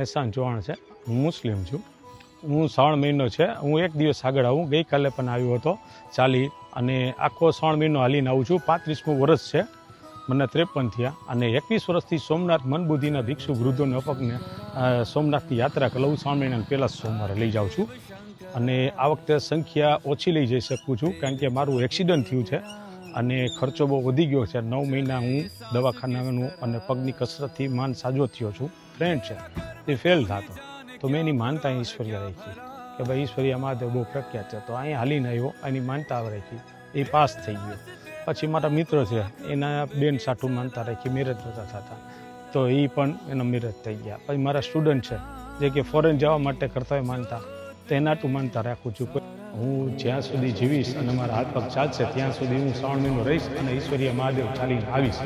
એહસાન ચૌહાણ છે, હું મુસ્લિમ છું. હું શ્રાવણ મહિનો છે, હું એક દિવસ આગળ આવું, ગઈકાલે પણ આવ્યો હતો ચાલી, અને આખો શ્રાવણ મહિનો હાલીને આવું છું. 35મું વર્ષ છે, મને 53 થયા, અને 21 વર્ષથી સોમનાથ મનબુદ્ધિના ભિક્ષુ વૃદ્ધોને અપકને સોમનાથની યાત્રા કરાવું. શ્રાવણ મહિનાના પહેલા સોમવારે લઈ જાઉં છું, અને આ વખતે સંખ્યા ઓછી લઈ જઈ શકું છું, કારણ કે મારું એક્સિડન્ટ થયું છે અને ખર્ચો બહુ વધી ગયો છે. 9 મહિના હું દવાખાનાનું અને પગની કસરતથી માન સાજો થયો છું. ફ્રેન્ડ છે એ ફેલ થતો, તો મેં એની માનતા ઈશ્વરીય રાખી કે ભાઈ ઈશ્વરીય મહાદેવ બહુ પ્રખ્યાત છે, તો અહીંયા હાલીને આવ્યો, એની માનતા રાખી, એ પાસ થઈ ગયો. પછી મારા મિત્ર છે, એના બેન સાઠું માનતા રાખી, મેરેજ નહોતા થતા, તો એ પણ એના મેરેજ થઈ ગયા. પછી મારા સ્ટુડન્ટ છે જે કે ફોરેન જવા માટે કરતા હોય માનતા, તો એનાટું માનતા રાખું છું. હું જ્યાં સુધી જીવીશ અને મારા હાથ પગ ચાલશે ત્યાં સુધી હું શ્રાવણ મહિનો રહીશ અને ઈશ્વરીય મહાદેવ ચાલીને આવીશ.